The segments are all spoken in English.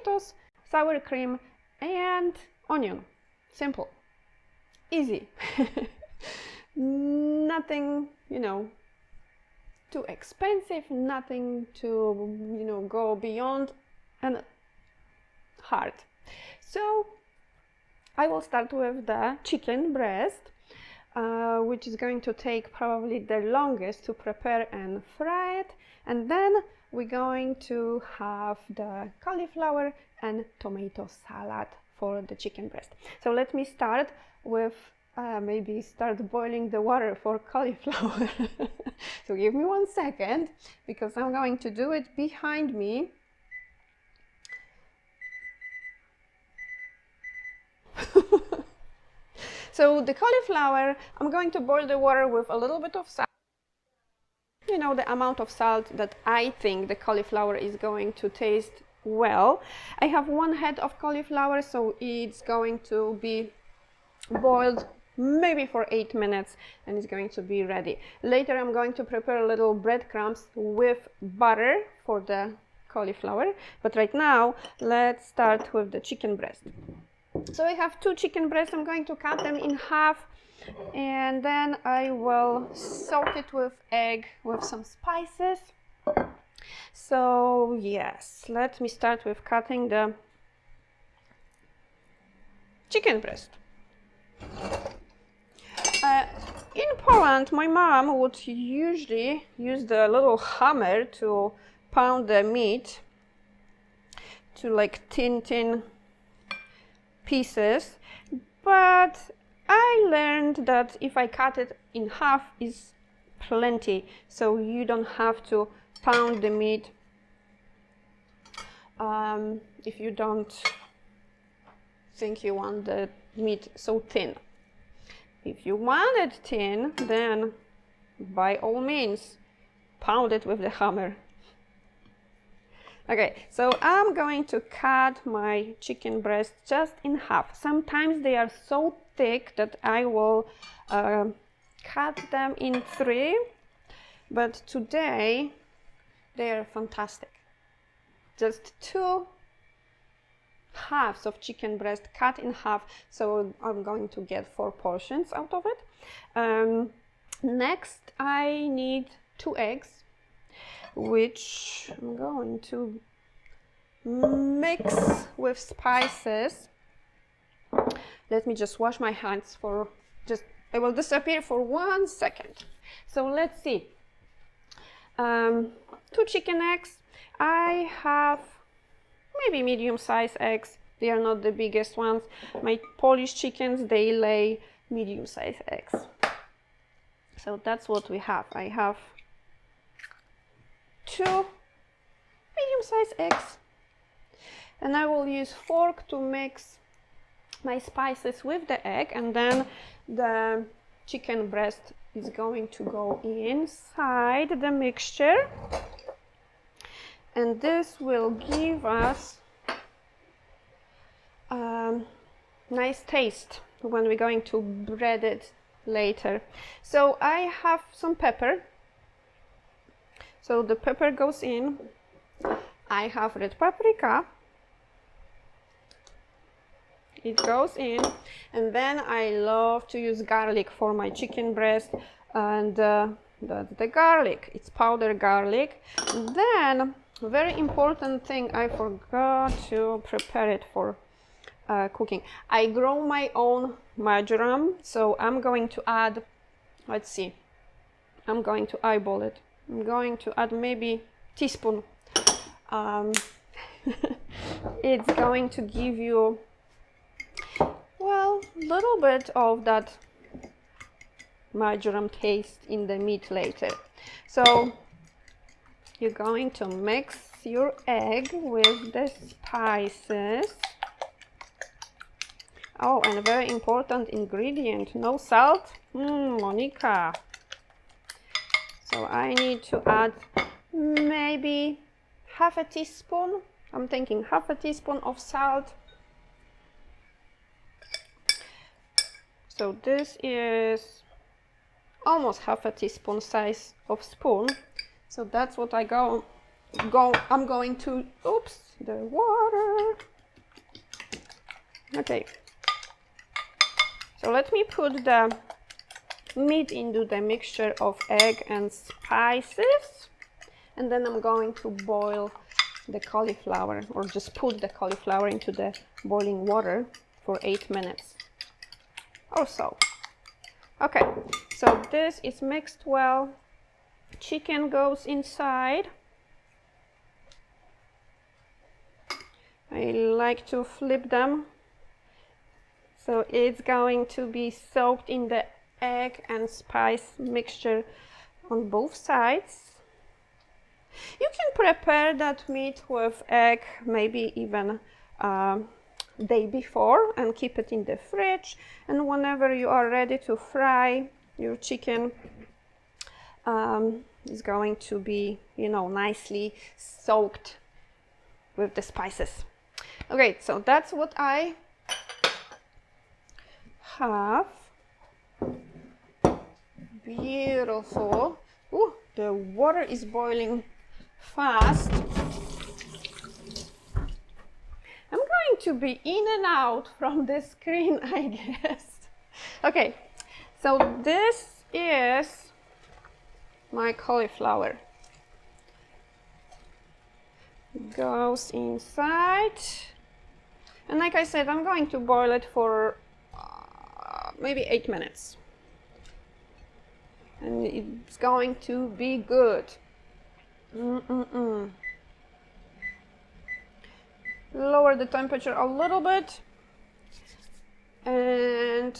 tomatoes, sour cream, and onion. Simple, easy. Nothing, too expensive, nothing to, go beyond and hard. So I will start with the chicken breast, which is going to take probably the longest to prepare and fry it. And then we're going to have the cauliflower and tomato salad for the chicken breast. So let me start with maybe start boiling the water for cauliflower. So give me 1 second, because I'm going to do it behind me. So the cauliflower, I'm going to boil the water with a little bit of salt. The amount of salt that I think the cauliflower is going to taste well. I have 1 head of cauliflower, so it's going to be boiled maybe for 8 minutes and it's going to be ready. Later I'm going to prepare little breadcrumbs with butter for the cauliflower, but right now let's start with the chicken breast. So I have 2 chicken breasts. I'm going to cut them in half, and then I will soak it with egg with some spices. So yes, let me start with cutting the chicken breast. In Poland, my mom would usually use the little hammer to pound the meat to like thin pieces, but I learned that if I cut it in half is plenty, so you don't have to pound the meat if you don't think you want the meat so thin. If you want it thin, then by all means pound it with the hammer. Okay, so I'm going to cut my chicken breast just in half. Sometimes they are so thick that I will cut them in 3, but today they are fantastic. Just 2 halves of chicken breast cut in half, so I'm going to get 4 portions out of it. Next I need 2 eggs, which I'm going to mix with spices. Let me just wash my hands I will disappear for 1 second. So let's see. 2 chicken eggs. I have maybe medium-sized eggs. They are not the biggest ones. My Polish chickens, they lay medium-sized eggs. So that's what we have. I have 2 medium-sized eggs, and I will use fork to mix my spices with the egg, and then the chicken breast is going to go inside the mixture, and this will give us nice taste when we're going to bread it later. So I have some pepper. So the pepper goes in. I have red paprika. It goes in. And then I love to use garlic for my chicken breast. And that's the garlic. It's powdered garlic. Then, very important thing, I forgot to prepare it for cooking. I grow my own marjoram. So I'm going to add, let's see, I'm going to eyeball it. I'm going to add maybe teaspoon. It's going to give you, well, a little bit of that marjoram taste in the meat later. So you're going to mix your egg with the spices. Oh, and a very important ingredient, no salt. Monica. So I need to add maybe half a teaspoon. I'm thinking half a teaspoon of salt. So this is almost half a teaspoon size of spoon. So that's what I'm going to, oops, the water. Okay, so let me put the meat into the mixture of egg and spices, and then I'm going to boil the cauliflower, or just put the cauliflower into the boiling water for 8 minutes or so. Okay, so this is mixed well. Chicken goes inside. I like to flip them, so it's going to be soaked in the egg and spice mixture on both sides. You can prepare that meat with egg maybe even day before and keep it in the fridge, and whenever you are ready to fry your chicken, it's going to be, you know, nicely soaked with the spices. Okay, so that's what I have. Beautiful. Ooh, the water is boiling fast. I'm going to be in and out from the screen, I guess. Okay, so this is my cauliflower. Goes inside, and like I said, I'm going to boil it for maybe 8 minutes, and it's going to be good. Lower the temperature a little bit, and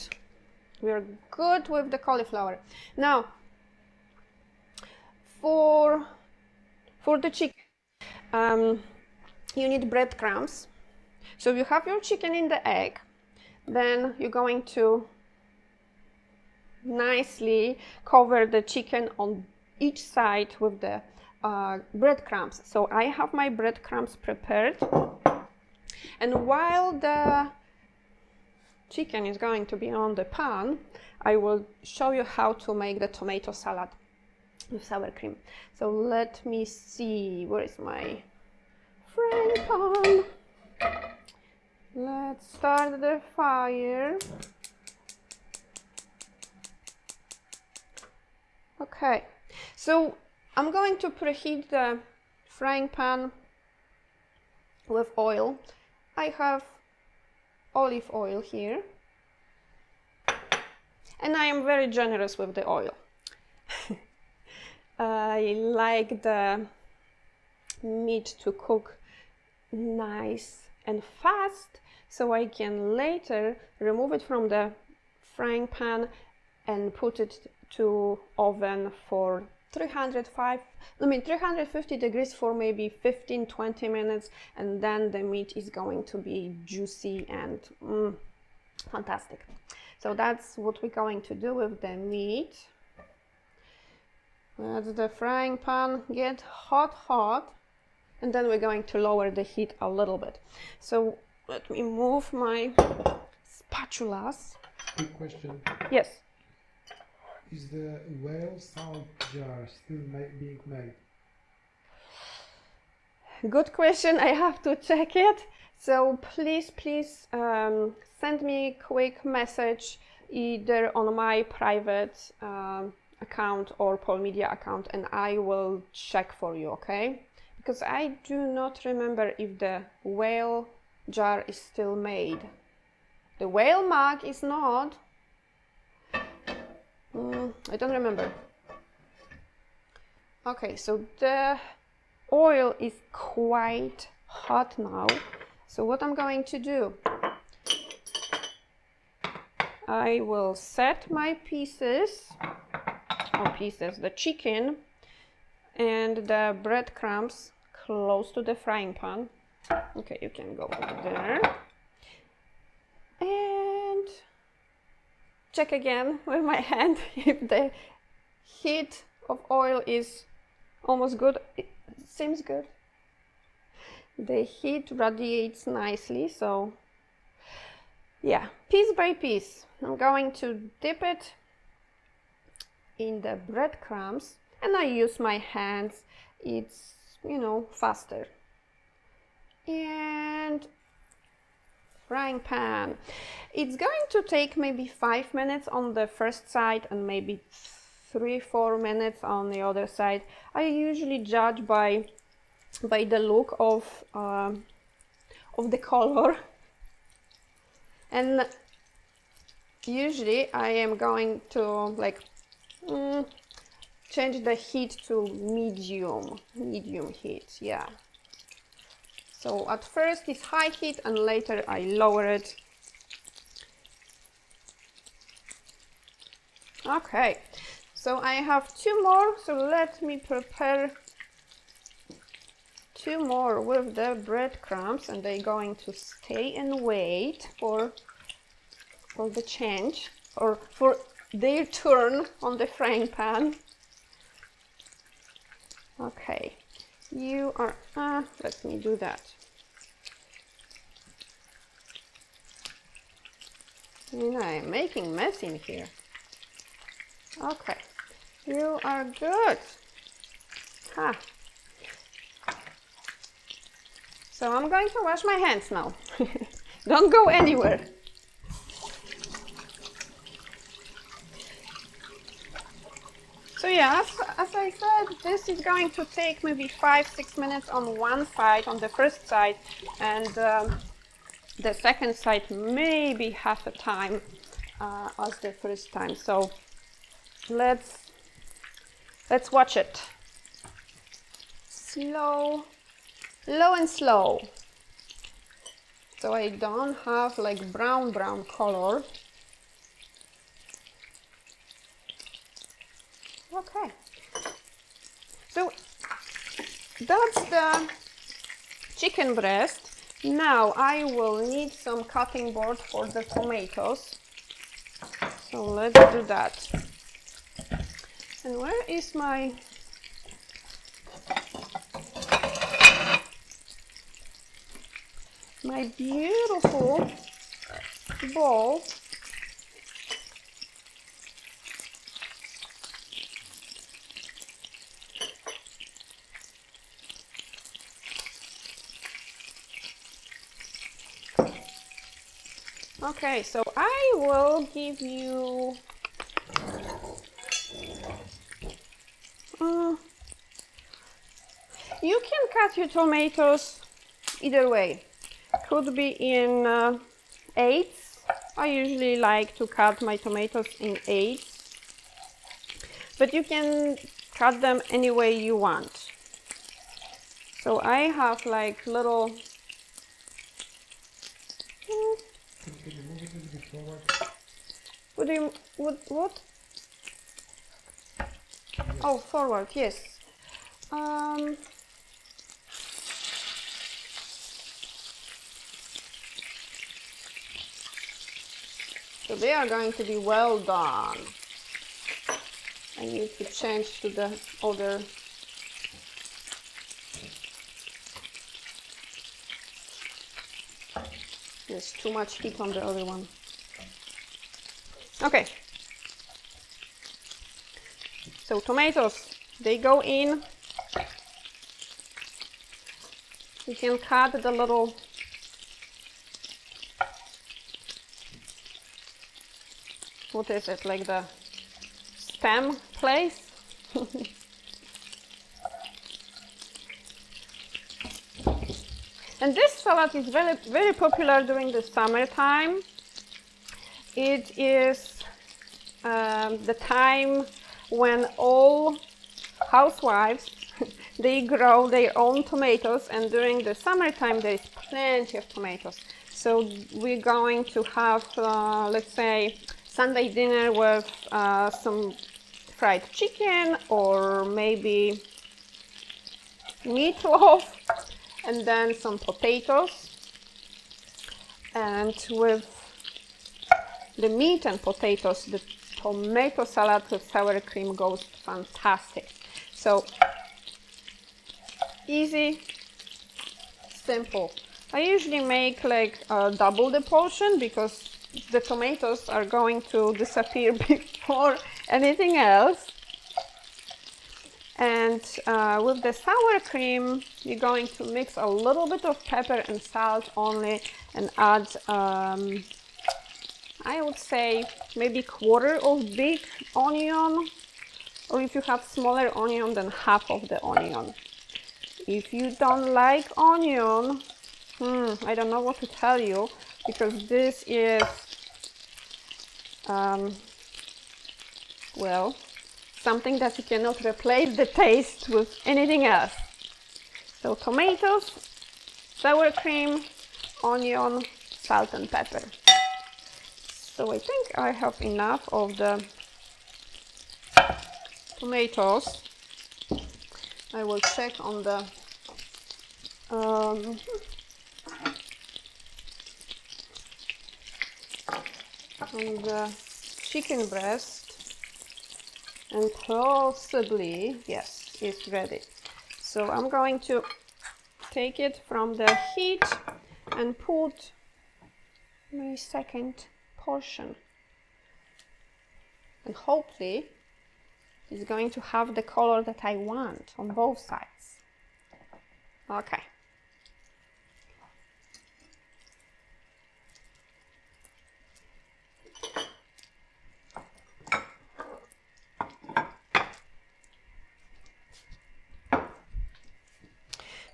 we're good with the cauliflower. Now, for the chicken, you need breadcrumbs. So you have your chicken in the egg, then you're going to nicely cover the chicken on each side with the breadcrumbs. So I have my breadcrumbs prepared, and while the chicken is going to be on the pan, I will show you how to make the tomato salad with sour cream. So let me see, where is my frying pan? Let's start the fire. Okay, so I'm going to preheat the frying pan with oil. I have olive oil here, and I am very generous with the oil. I like the meat to cook nice and fast, so I can later remove it from the frying pan and put it to oven for 350 degrees for maybe 15-20 minutes, and then the meat is going to be juicy and fantastic. So that's what we're going to do with the meat. Let the frying pan get hot, and then we're going to lower the heat a little bit. So let me move my spatulas. Quick question. Yes. Is the whale salt jar still being made? Good question. I have to check it. So please send me a quick message either on my private account or Paul Media account, and I will check for you, okay? Because I do not remember if the whale jar is still made. The whale mug is not. I don't remember. Okay, so the oil is quite hot now. So what I'm going to do, I will set my the chicken and the breadcrumbs close to the frying pan. Okay, you can go over there. And check again with my hand if the heat of oil is almost good. It seems good. The heat radiates nicely, so yeah, piece by piece. I'm going to dip it in the breadcrumbs, and I use my hands. It's, you know, faster. and frying pan. It's going to take maybe 5 minutes on the first side and maybe 3-4 minutes on the other side. I usually judge by the look of the color, and usually I am going to like change the heat to medium heat. Yeah, so at first it's high heat and later I lower it. Okay, so I have 2 more, so let me prepare 2 more with the breadcrumbs, and they're going to stay and wait for the change, or for their turn on the frying pan. Okay, you are, let me do that. I'm making mess in here. Okay, you are good. Ha. So I'm going to wash my hands now. Don't go anywhere. So yeah, as I said, this is going to take maybe 5-6 minutes on one side, on the first side, and the second side maybe half a time as the first time. So let's watch it. Slow, low and slow. So I don't have like brown color. Okay. So that's the chicken breast. Now I will need some cutting board for the tomatoes. So let's do that. And where is my beautiful bowl? Okay, so I will give you you can cut your tomatoes either way. Could be in eighths. I usually like to cut my tomatoes in eighths, but you can cut them any way you want. So I have like little what? Oh, forward, yes. So they are going to be well done. I need to change to the other. There's too much heat on the other one. Okay. So tomatoes, they go in. You can cut the little what is it, like the stem place? And this salad is very popular during the summertime. It is the time when all housewives they grow their own tomatoes, and during the summertime there is plenty of tomatoes. So we're going to have, let's say, Sunday dinner with some fried chicken or maybe meatloaf, and then some potatoes. And with the meat and potatoes, the tomato salad with sour cream goes fantastic. So easy, simple. I usually make like double the portion because the tomatoes are going to disappear before anything else. And with the sour cream, you're going to mix a little bit of pepper and salt only, and add, I would say, maybe quarter of big onion, or if you have smaller onion, then half of the onion. If you don't like onion, I don't know what to tell you, because this is, well, something that you cannot replace the taste with anything else. So tomatoes, sour cream, onion, salt and pepper. So I think I have enough of the tomatoes. I will check on the chicken breast, and possibly, yes, it's ready. So I'm going to take it from the heat and put my second portion, and hopefully it's going to have the color that I want on both sides. Okay.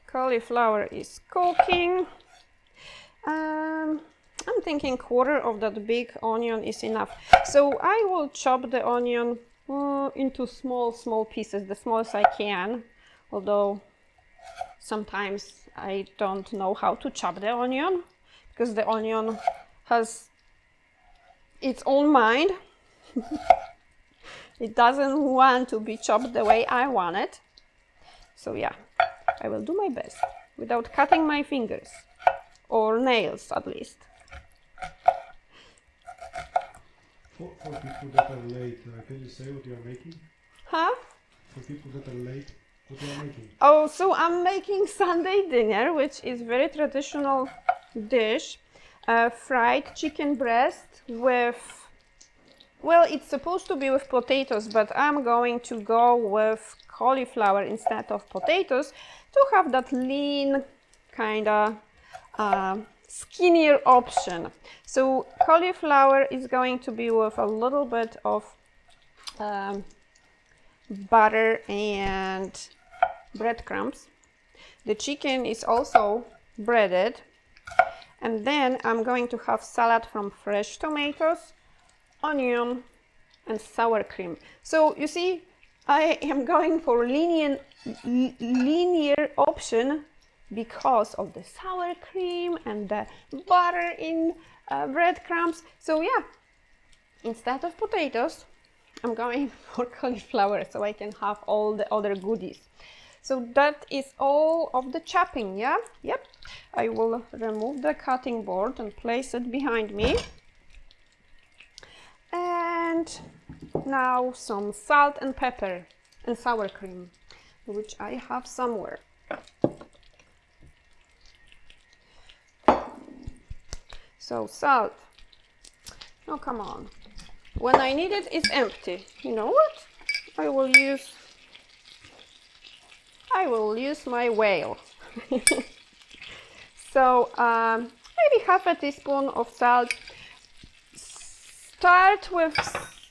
Cauliflower is cooking. I'm thinking quarter of that big onion is enough. So I will chop the onion into small pieces, the smallest I can, although sometimes I don't know how to chop the onion, because the onion has its own mind. It doesn't want to be chopped the way I want it. So yeah, I will do my best without cutting my fingers, or nails at least. For people that are late, can you say what you are making? Huh? For people that are late, what you are making? Oh, so I'm making Sunday dinner, which is very traditional dish. Fried chicken breast with, well, it's supposed to be with potatoes, but I'm going to go with cauliflower instead of potatoes to have that lean, kind of skinnier option. So cauliflower is going to be with a little bit of butter and breadcrumbs. The chicken is also breaded, and then I'm going to have salad from fresh tomatoes, onion and sour cream. So you see, I am going for linear option because of the sour cream and the butter in breadcrumbs. So yeah, instead of potatoes, I'm going for cauliflower so I can have all the other goodies. So that is all of the chopping, yeah? Yep. I will remove the cutting board and place it behind me. And now some salt and pepper and sour cream, which I have somewhere. So salt. Oh, come on. When I need it, it's empty. You know what? I will use my whale. So maybe half a teaspoon of salt. Start with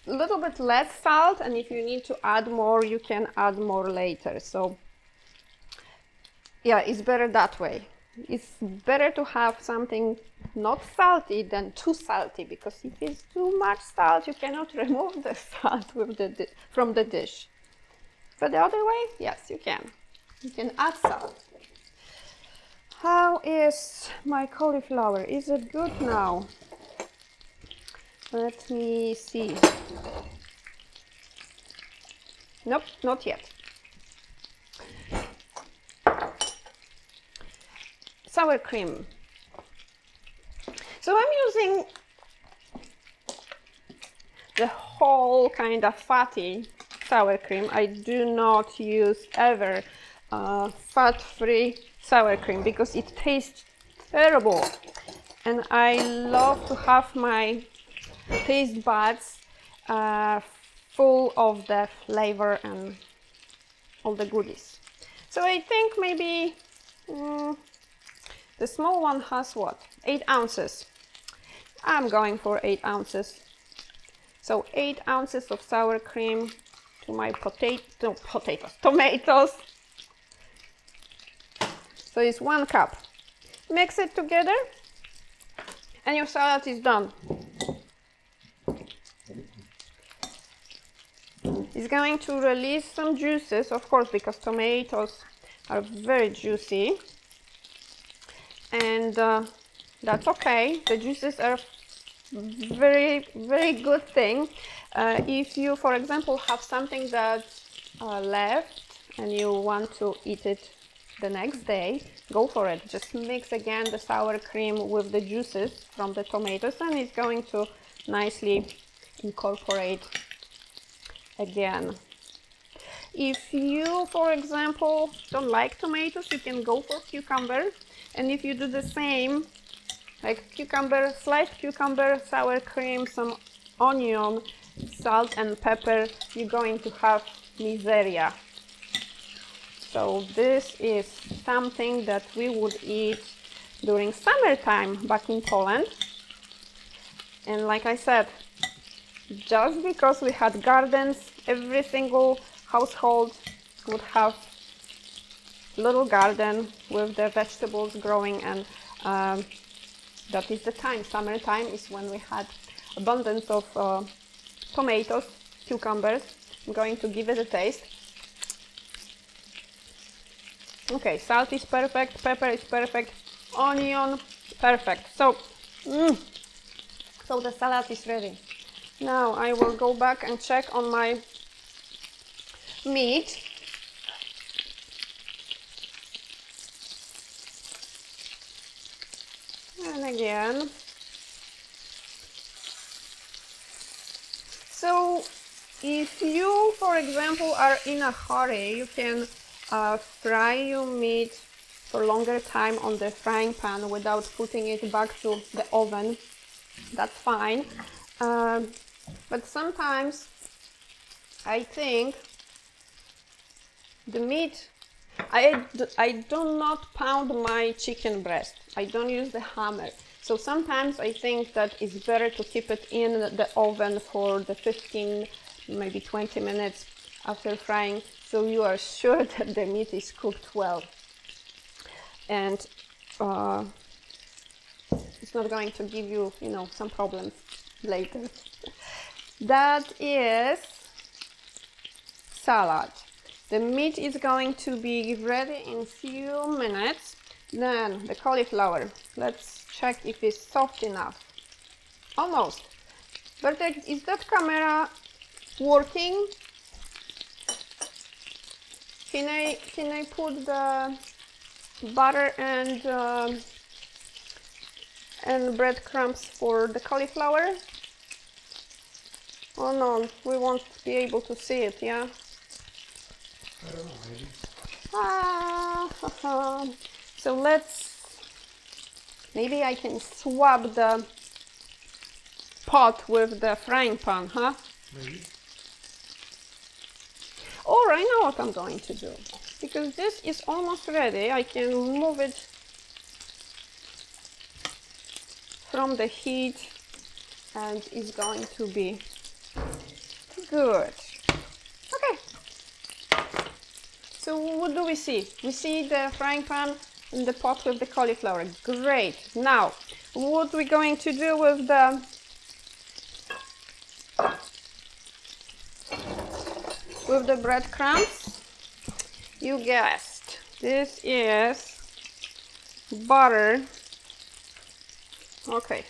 a little bit less salt, and if you need to add more, you can add more later. So yeah, it's better that way. It's better to have something not salty than too salty, because if it's too much salt, you cannot remove the salt from the dish. But the other way, yes, you can. You can add salt. How is my cauliflower? Is it good now? Let me see. Nope, not yet. Sour cream. So I'm using the whole kind of fatty sour cream. I do not use ever fat-free sour cream because it tastes terrible. And I love to have my taste buds full of the flavor and all the goodies. So I think maybe the small one has what? 8 ounces. I'm going for 8 ounces. So 8 ounces of sour cream to my tomatoes. So it's 1 cup. Mix it together and your salad is done. It's going to release some juices, of course, because tomatoes are very juicy. And that's okay. The juices are very, very good thing. If you, for example, have something that's left and you want to eat it the next day, go for it. Just mix again the sour cream with the juices from the tomatoes and it's going to nicely incorporate again. If you, for example, don't like tomatoes, you can go for cucumber. And if you do the same, like cucumber, sliced cucumber, sour cream, some onion, salt and pepper, you're going to have miseria. So this is something that we would eat during summertime back in Poland. And like I said, just because we had gardens, every single household would have little garden with the vegetables growing, and that is the time. Summertime is when we had abundance of tomatoes, cucumbers. I'm going to give it a taste. Okay, salt is perfect, pepper is perfect, onion perfect. So the salad is ready. Now I will go back and check on my meat. And again. So if you, for example, are in a hurry, you can fry your meat for longer time on the frying pan without putting it back to the oven. That's fine. But sometimes I think the meat, I do not pound my chicken breast. I don't use the hammer. So sometimes I think that it's better to keep it in the oven for the 15, maybe 20 minutes after frying, so you are sure that the meat is cooked well. And it's not going to give you, some problems later. That is salad. The meat is going to be ready in a few minutes. Then the cauliflower. Let's check if it's soft enough. Almost. But is that camera working? Can I put the butter and breadcrumbs for the cauliflower? Oh no, we won't be able to see it, yeah? I don't know, maybe. So maybe I can swap the pot with the frying pan, huh? Maybe. Or I know what I'm going to do. Because this is almost ready, I can move it from the heat and it's going to be good. Okay. So what do we see? We see the frying pan in the pot with the cauliflower. Great. Now, what we're going to do with the breadcrumbs? You guessed. This is butter. Okay,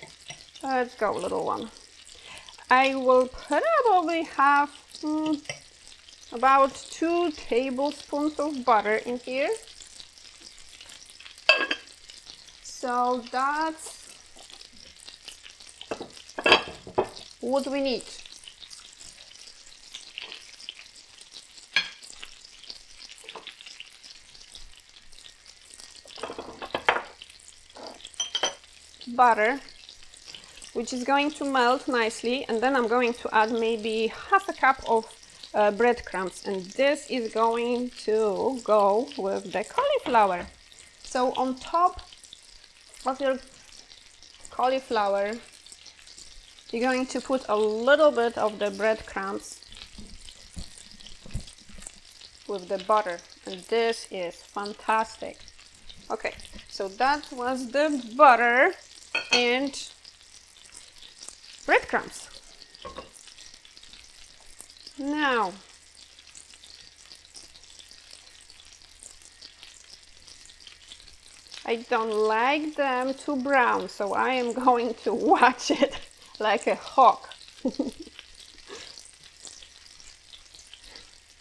let's go, little one. I will probably have about 2 tablespoons of butter in here. So that's what we need. Butter, which is going to melt nicely, and then I'm going to add maybe half a cup of breadcrumbs, and this is going to go with the cauliflower. So on top of your cauliflower, you're going to put a little bit of the breadcrumbs with the butter, and this is fantastic. Okay, so that was the butter and breadcrumbs. Now, I don't like them too brown, so I am going to watch it like a hawk.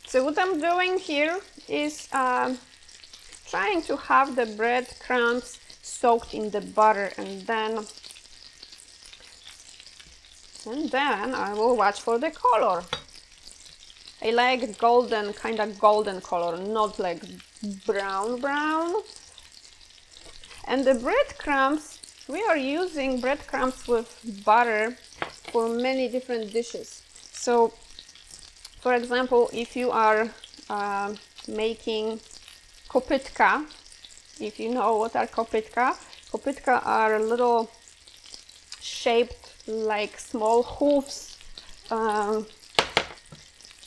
So what I'm doing here is trying to have the breadcrumbs soaked in the butter, and then I will watch for the color. I like golden, kind of golden color, not like brown. And the breadcrumbs, we are using breadcrumbs with butter for many different dishes. So, for example, if you are making kopytka, if you know what are kopytka are little shaped like small hooves,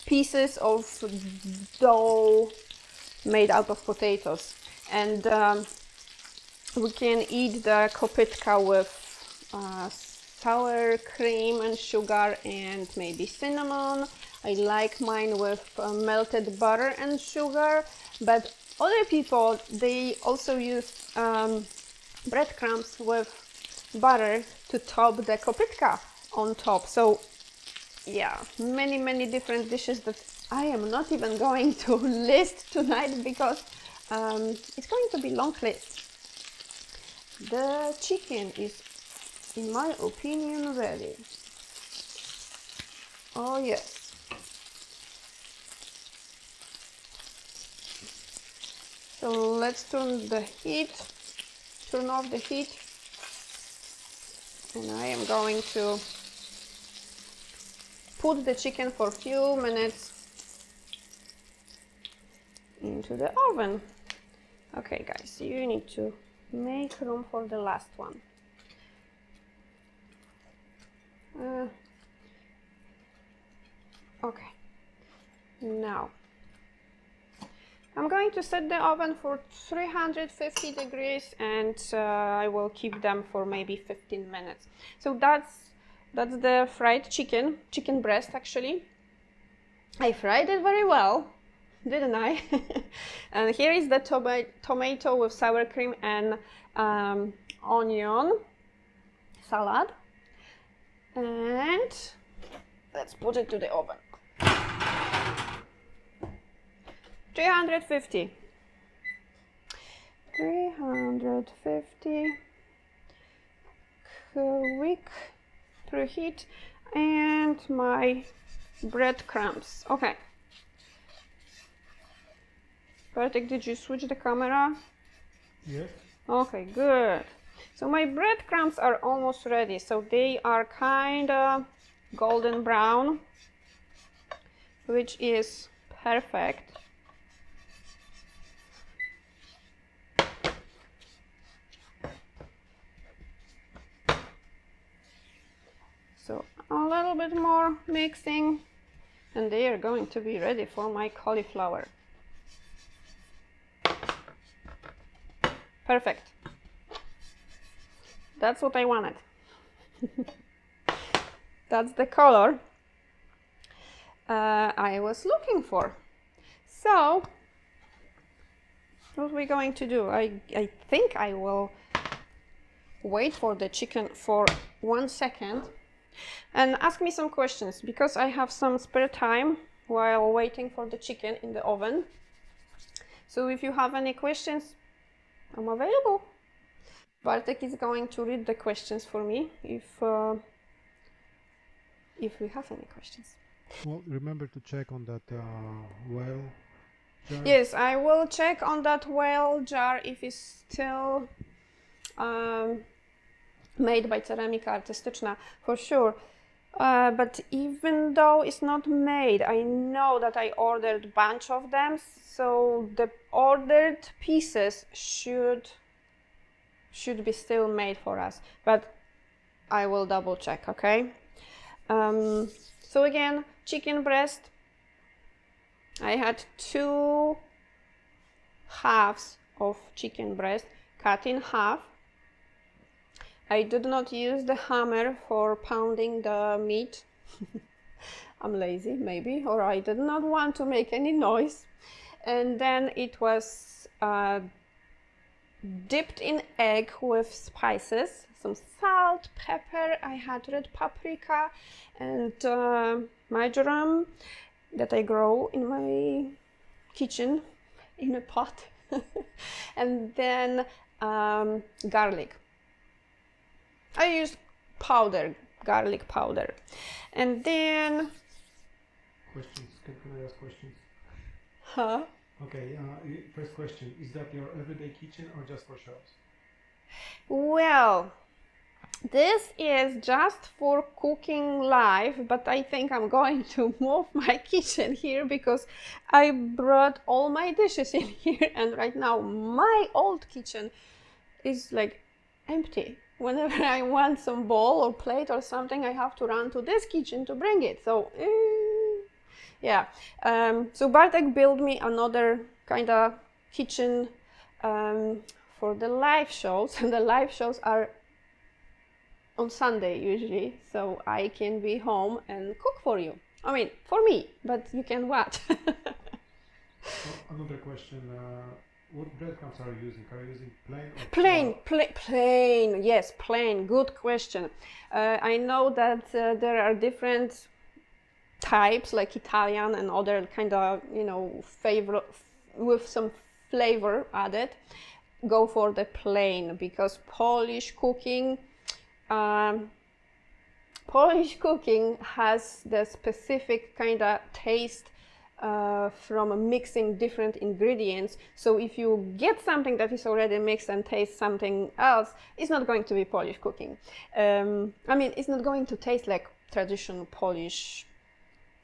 pieces of dough made out of potatoes, and we can eat the kopytka with sour cream and sugar and maybe cinnamon. I like mine with melted butter and sugar, but other people, they also use breadcrumbs with butter to top the kopytka on top. So yeah, many different dishes that I am not even going to list tonight because it's going to be long list. The chicken is, in my opinion, ready. Oh yes. So let's turn off the heat, and I am going to put the chicken for a few minutes into the oven. Okay guys, you need to make room for the last one. Okay, now I'm going to set the oven for 350 degrees, and I will keep them for maybe 15 minutes. So that's the fried chicken breast actually. I fried it very well, didn't I? And here is the tomato with sour cream and onion salad. And let's put it to the oven. 350. Quick preheat, and my breadcrumbs. Okay. Bartek, did you switch the camera? Yes. Okay, good. So my breadcrumbs are almost ready. So they are kind of golden brown, which is perfect. So a little bit more mixing, and they are going to be ready for my cauliflower. Perfect. That's what I wanted. That's the color I was looking for. So what we're going to do, I think I will wait for the chicken for 1 second and ask me some questions, because I have some spare time while waiting for the chicken in the oven. So if you have any questions, I'm available. Bartek is going to read the questions for me if we have any questions. Well, remember to check on that well jar. Yes, I will check on that well jar if it's still made by Ceramika Artystyczna, for sure. But even though it's not made, I know that I ordered a bunch of them, so the ordered pieces should be still made for us, but I will double check, okay? So again, chicken breast. I had 2 halves of chicken breast cut in half. I did not use the hammer for pounding the meat. I'm lazy, maybe, or I did not want to make any noise. And then it was dipped in egg with spices, some salt, pepper. I had red paprika and marjoram that I grow in my kitchen in a pot. And then garlic. I used powder, garlic powder. And then... Questions? Can I ask questions? Huh? Okay, first question. Is that your everyday kitchen or just for shows? Well, this is just for cooking live, but I think I'm going to move my kitchen here because I brought all my dishes in here, and right now my old kitchen is like empty. Whenever I want some bowl or plate or something, I have to run to this kitchen to bring it. So, yeah. So Bartek built me another kind of kitchen for the live shows, and the live shows are on Sunday usually, so I can be home and cook for you. I mean, for me, but you can watch. Another question. What breadcrumbs are you using? Are you using plain or Plain, yes, plain. Good question. I know that there are different types like Italian and other kind of, favorite with some flavor added. Go for the plain because Polish cooking has the specific kind of taste from mixing different ingredients. So if you get something that is already mixed and taste something else, it's not going to be Polish cooking. I mean, it's not going to taste like traditional Polish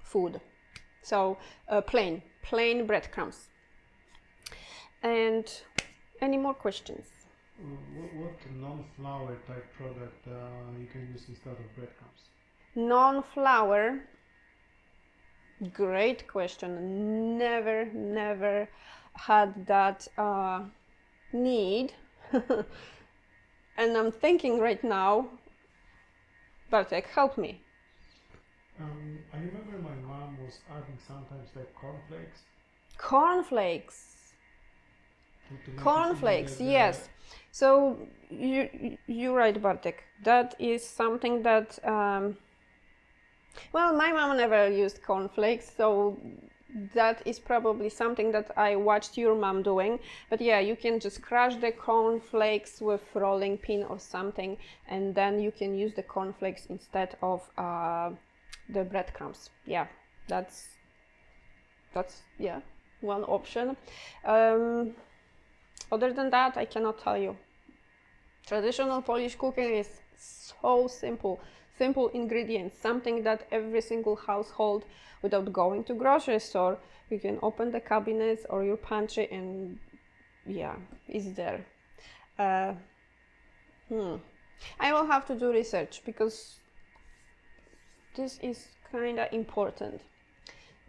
food. So plain breadcrumbs. And any more questions? what non-flour type product you can use instead of breadcrumbs? Non-flour. Great question. Never had that need. And I'm thinking right now, Bartek, help me. I remember my mom was adding sometimes like cornflakes. Cornflakes, yes. So you're right, Bartek. That is something that well, my mom never used cornflakes, so that is probably something that I watched your mom doing. But yeah, you can just crush the cornflakes with rolling pin or something, and then you can use the cornflakes instead of the breadcrumbs. Yeah, that's yeah, one option. Other than that, I cannot tell you. Traditional Polish cooking is so simple. Simple ingredients, something that every single household, without going to grocery store, you can open the cabinets or your pantry and yeah, it's there. I will have to do research because this is kind of important.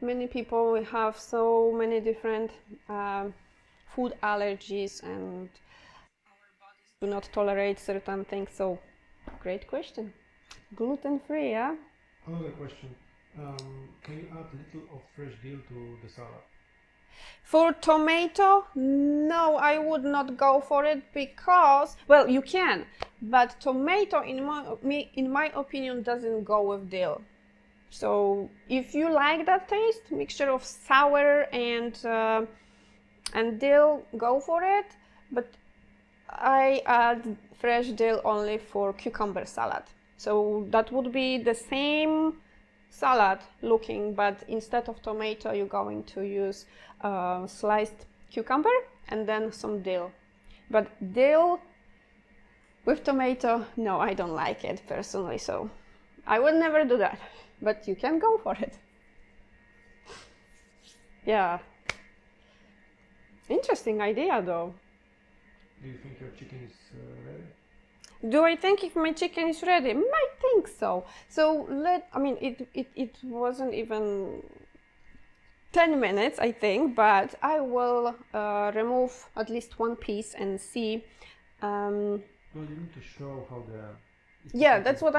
Many people have so many different food allergies and our bodies do not tolerate certain things. So, great question. Gluten-free, yeah? Another question. Can you add little of fresh dill to the salad? For tomato, no, I would not go for it because, well, you can, but tomato, in my opinion, doesn't go with dill. So if you like that taste, mixture of sour and dill, go for it. But I add fresh dill only for cucumber salad. So that would be the same salad looking, but instead of tomato, you're going to use sliced cucumber and then some dill. But dill with tomato, no, I don't like it personally. So I would never do that, but you can go for it. Yeah. Interesting idea, though. Do you think your chicken is ready? Do I think if my chicken is ready? I think so. So I mean, it wasn't even 10 minutes, I think, but I will remove at least one piece and see. Well, you need to show how the... Yeah, that's what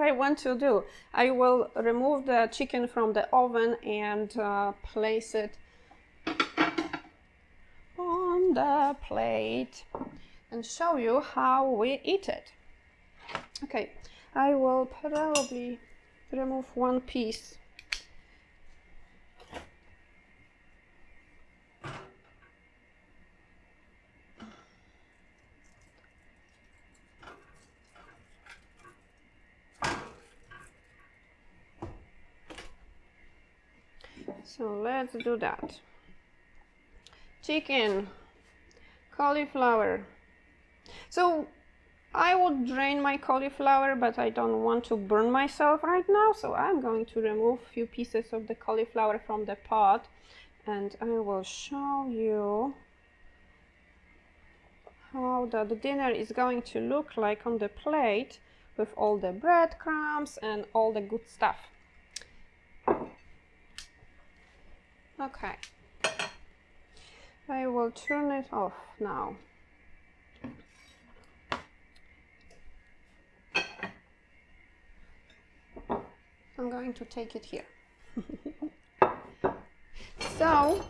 I want to do. I will remove the chicken from the oven and place it on the plate and show you how we eat it. Okay, I will probably remove one piece. So let's do that. Chicken, cauliflower. So I would drain my cauliflower, but I don't want to burn myself right now, so I'm going to remove a few pieces of the cauliflower from the pot, and I will show you how the dinner is going to look like on the plate with all the breadcrumbs and all the good stuff. Okay, I will turn it off now. I'm going to take it here. So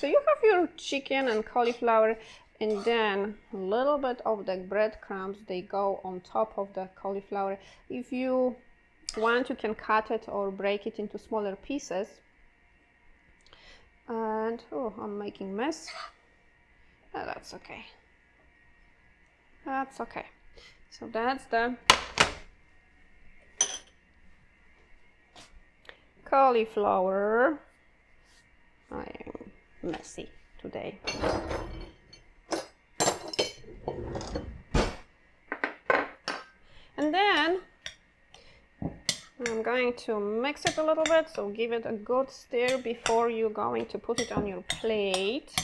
you have your chicken and cauliflower, and then a little bit of the breadcrumbs, they go on top of the cauliflower. If you want, you can cut it or break it into smaller pieces. And oh, I'm making mess. That's okay. That's okay. So that's the cauliflower. I am messy today. And then I'm going to mix it a little bit, so give it a good stir before you're going to put it on your plate.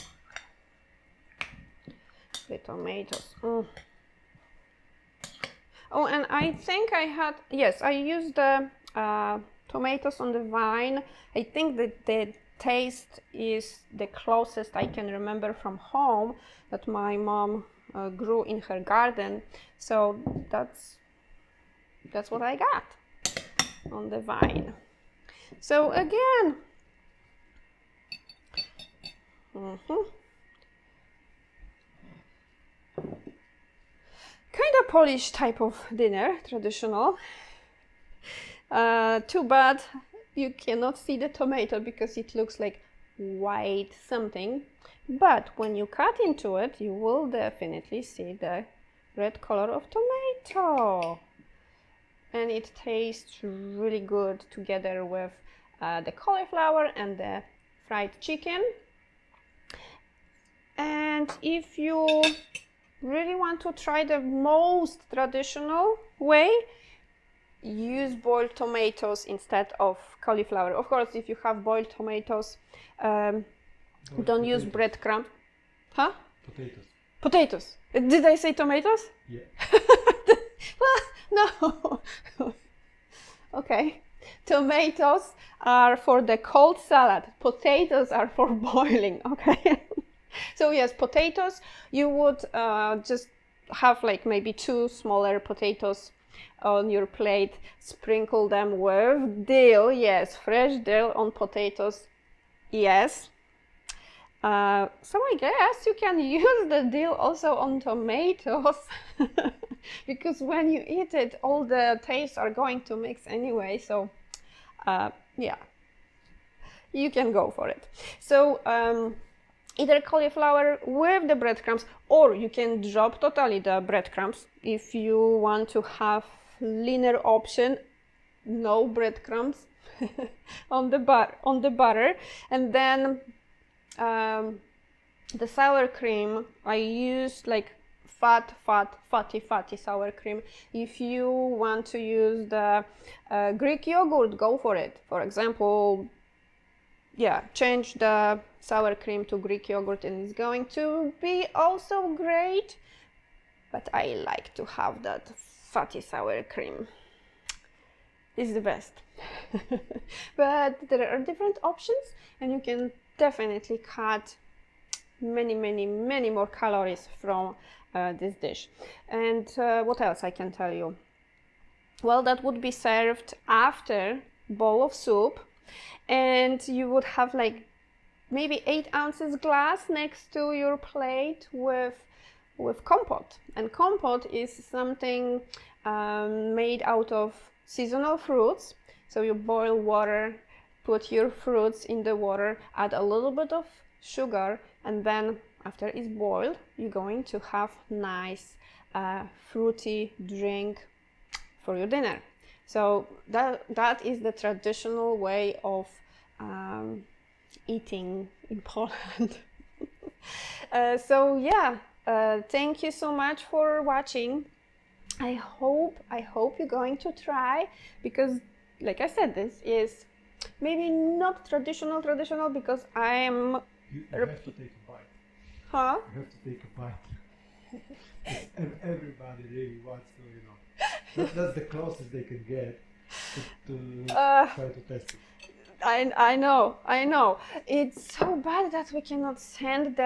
The tomatoes. Oh, and I think I used the tomatoes on the vine. I think that the taste is the closest I can remember from home that my mom grew in her garden. So that's what I got on the vine. So again, kind of Polish type of dinner, traditional. Too bad you cannot see the tomato because it looks like white something. But when you cut into it, you will definitely see the red color of tomato. And it tastes really good together with the cauliflower and the fried chicken. And if you really want to try the most traditional way, use boiled tomatoes instead of cauliflower. Of course, if you have boiled tomatoes, don't use breadcrumbs. Huh? Potatoes. Potatoes. Did I say tomatoes? Yeah. Well, no. Okay. Tomatoes are for the cold salad. Potatoes are for boiling. Okay. So yes, potatoes, you would just have like maybe 2 smaller potatoes on your plate, sprinkle them with dill. Yes, fresh dill on potatoes. Yes. So I guess you can use the dill also on tomatoes because when you eat it, all the tastes are going to mix anyway. So yeah, you can go for it. So either cauliflower with the breadcrumbs, or you can drop totally the breadcrumbs if you want to have leaner option, no breadcrumbs on the butter, and then The sour cream, I use like fatty sour cream. If you want to use the Greek yogurt, go for it. For example, yeah, change the sour cream to Greek yogurt and it's going to be also great. But I like to have that fatty sour cream. It's the best. But there are different options and you can definitely cut many more calories from this dish. And what else I can tell you? Well, that would be served after bowl of soup, and you would have like maybe 8 ounces glass next to your plate with compote. And compote is something made out of seasonal fruits. So you boil water, put your fruits in the water, add a little bit of sugar, and then after it's boiled, you're going to have nice fruity drink for your dinner. So that is the traditional way of eating in Poland. So yeah, thank you so much for watching. I hope you're going to try, because like I said, this is maybe not traditional because I am. You have to take a bite. Huh? You have to take a bite. Everybody really wants to, you know. That's the closest they can get to try to test it. I know. It's so bad that we cannot send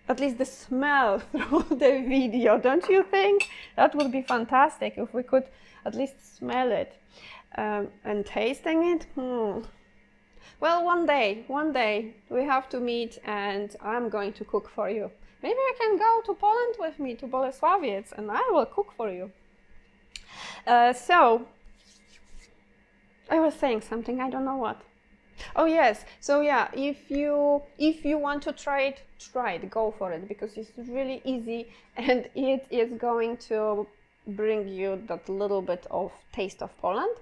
at least the smell through the video, don't you think? That would be fantastic if we could at least smell it and tasting it. Well, one day we have to meet and I'm going to cook for you. Maybe you can go to Poland with me, to Bolesławiec, and I will cook for you. So, I was saying something, I don't know what. Oh yes, so yeah, if you want to try it, go for it, because it's really easy and it is going to bring you that little bit of taste of Poland.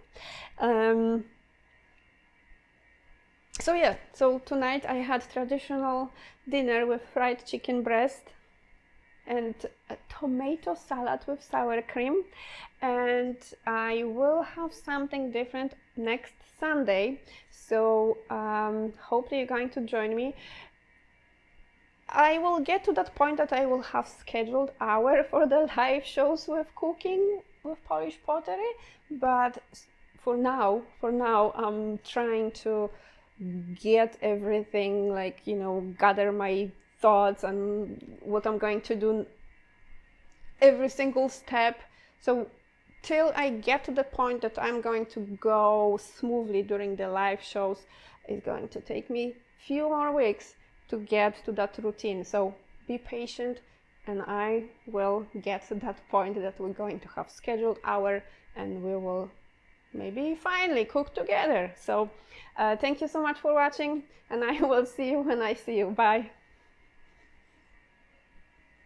So yeah, so tonight I had traditional dinner with fried chicken breast and a tomato salad with sour cream, and I will have something different next Sunday, so hopefully you're going to join me. I will get to that point that I will have scheduled hour for the live shows with cooking with Polish pottery, but for now I'm trying to get everything, like, you know, gather my thoughts and what I'm going to do every single step. So till I get to the point that I'm going to go smoothly during the live shows, it's going to take me a few more weeks to get to that routine. So be patient and I will get to that point that we're going to have scheduled hour and we will maybe finally cook together. So thank you so much for watching and I will see you when I see you. Bye.